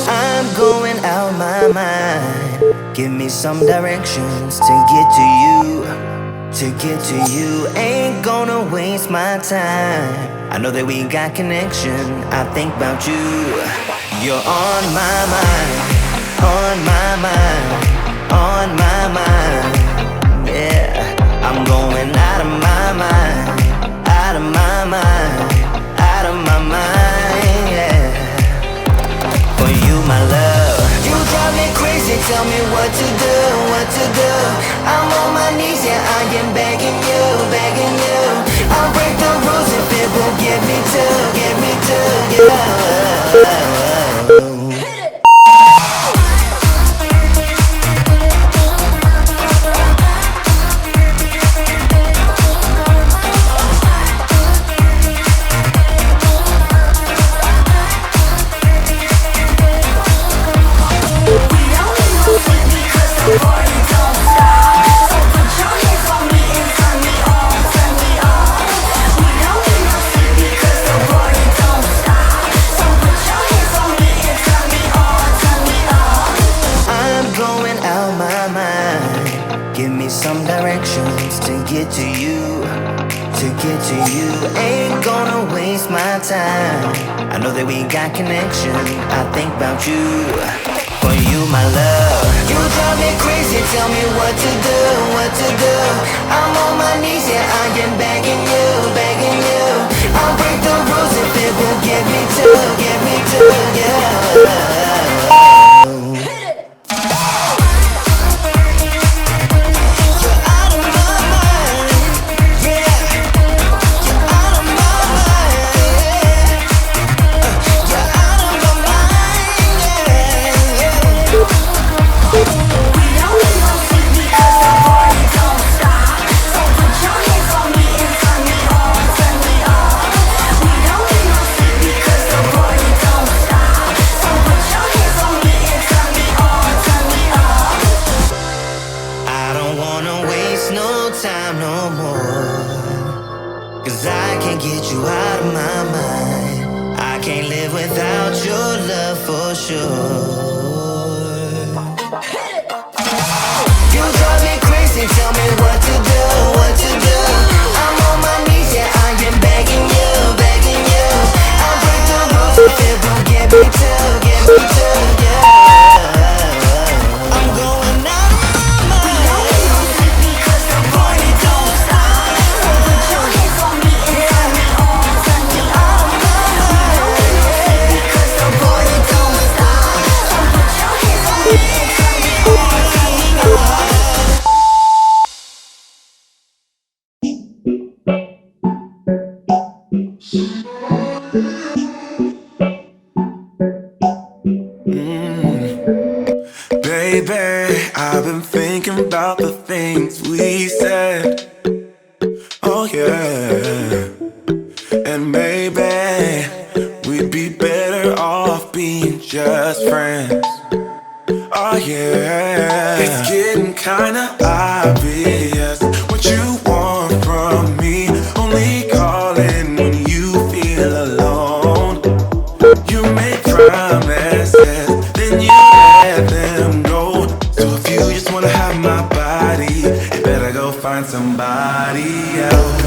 I'm going out my mind. Give me some directions to get to you. To get to you, ain't gonna waste my time. I know that we got connection. I think about you. You're on my mind, on my mind, on my mind. Yeah, I'm going out of my mind, out of my mind, out of my mind. Yeah, for you, my love. You drive me crazy, tell me what to do, what to do. I'm on my knees, yeah, I am begging you, begging you. I'll break the rules if it will get me to, yeah. Some directions to get to you, to get to you. Ain't gonna waste my time. I know that we got connection. I think about you, for you, my love. You drive me crazy, tell me what to do, what to do. I'm on my knees, yeah, I am begging you, begging you. I'll break the rules if it will get me to, yeah. Baby, I've been thinking about the things we said. Oh yeah. And maybe we'd be better off being just friends. Oh yeah. It's getting kinda obvious what you want from me. Only calling when you feel alone. You make promises, then you let them go. So if you just wanna have my body, you better go find somebody else.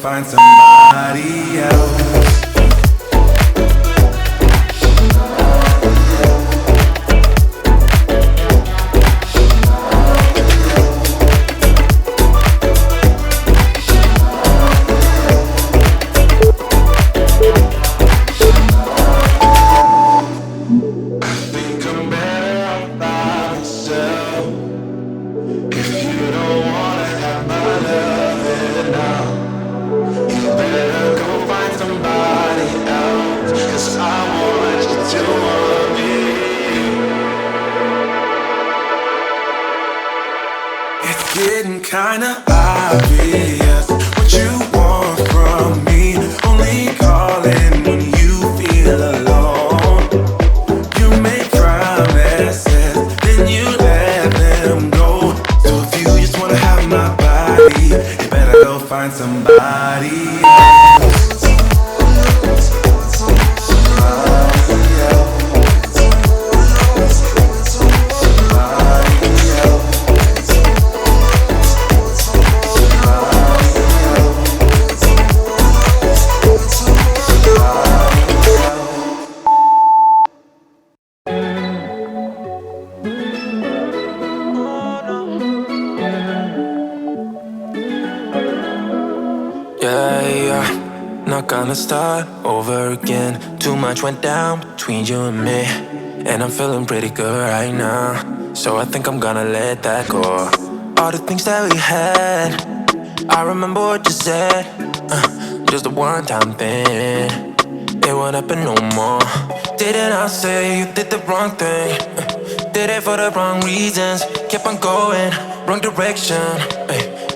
Find somebody else. kinda obvious what you want from me. Only calling when you feel alone. You make promises, then you let them go. So if you just wanna have my body, you better go find somebody else. Yeah, not gonna start over again. Too much went down between you and me, and I'm feeling pretty good right now. So I think I'm gonna let that go. All the things that we had, I remember what you said. Just a one-time thing, it won't happen no more. Didn't I say you did the wrong thing? Did it for the wrong reasons. Kept on going, wrong direction.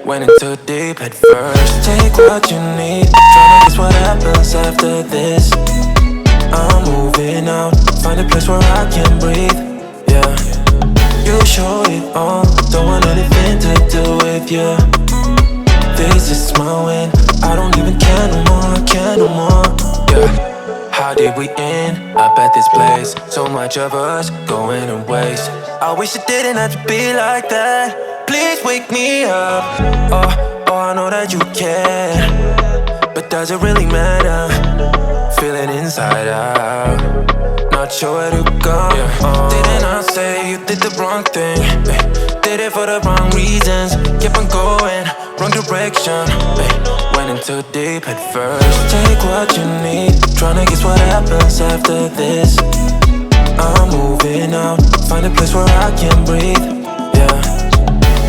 Went in too deep at first. Take what you need, tryna guess what happens after this. I'm moving out, find a place where I can breathe. Yeah, you show it all, don't want anything to do with you. This is my win, I don't even care no more, care no more. Yeah, how did we end up at this place? So much of us going to waste. I wish it didn't have to be like that. Please wake me up. Oh, I know that you care, but does it really matter? Feeling inside out, not sure where to go. Didn't I say you did the wrong thing? Did it for the wrong reasons. Kept on going, wrong direction. Went in too deep at first. Take what you need, tryna guess what happens after this. I'm moving out, find a place where I can breathe. Yeah,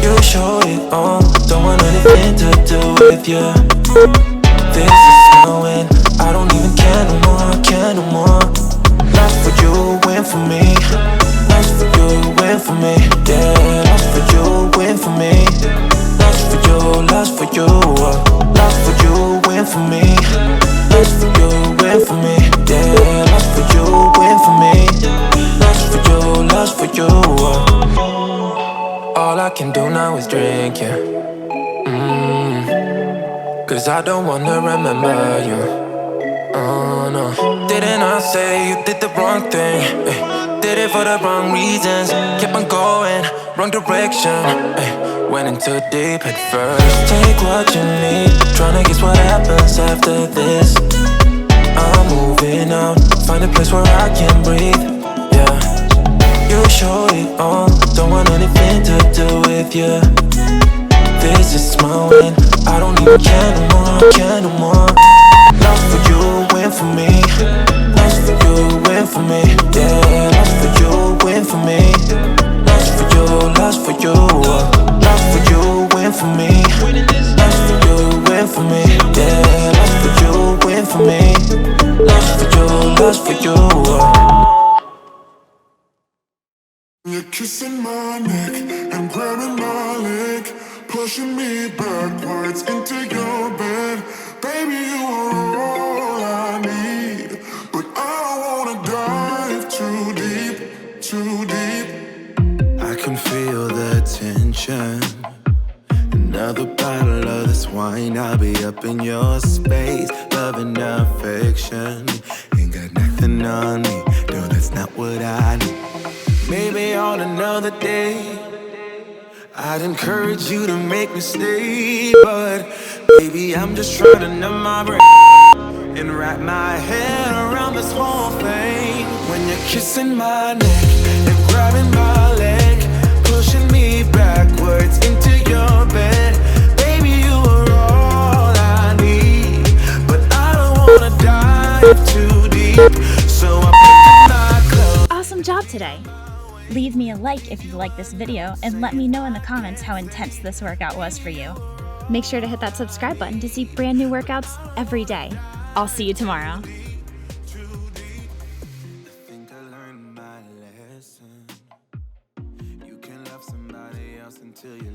you show it all, don't want anything to do with you. This is my win, I don't even care no more, care no more. Lost for you, win for me. Lost for you, win for me. Yeah, lost for you, win for me. Lost for you, lost for you. Lost for you, win for me. Lost for you, win for me. Yeah, lost for you, win for me. Lost for you, lost for you. All I can do now is drink, yeah. Cause I don't wanna remember you. Oh no. Didn't I say you did the wrong thing? Did it for the wrong reasons. Kept on going, wrong direction. Went in too deep at first. Take what you need, tryna guess what happens after this. I'm moving out, find a place where I can breathe. Yeah, you show it all, don't want anything to do with you. This is my win, I don't even care no more, care no more. Lost for you, win for me. Lost for you, win for me. Yeah, lost for you, win for me. Lost for you, lost for you. Lost for you, win for me. Lost for you, win for me. Yeah, lost for you, win for me. Lost for you, lost for you. You're kissing my neck and grabbing my leg, pushing me backwards into your bed. Baby, you are all I need, but I don't wanna dive too deep, too deep. I can feel the tension. Another bottle of this wine, I'll be up in your space. Love and affection, ain't got nothing on me. No, that's not what I need. Maybe on another day I'd encourage you to make me stay, but baby, I'm just trying to numb my brain and wrap my head around this whole thing. When you're kissing my neck and grabbing my leg, pushing me backwards into your bed. Baby, you are all I need, but I don't wanna dive too deep, so I pick my clothes. Awesome job today! Leave me a like if you like this video and let me know in the comments how intense this workout was for you. Make sure to hit that subscribe button to see brand new workouts every day. I'll see you tomorrow.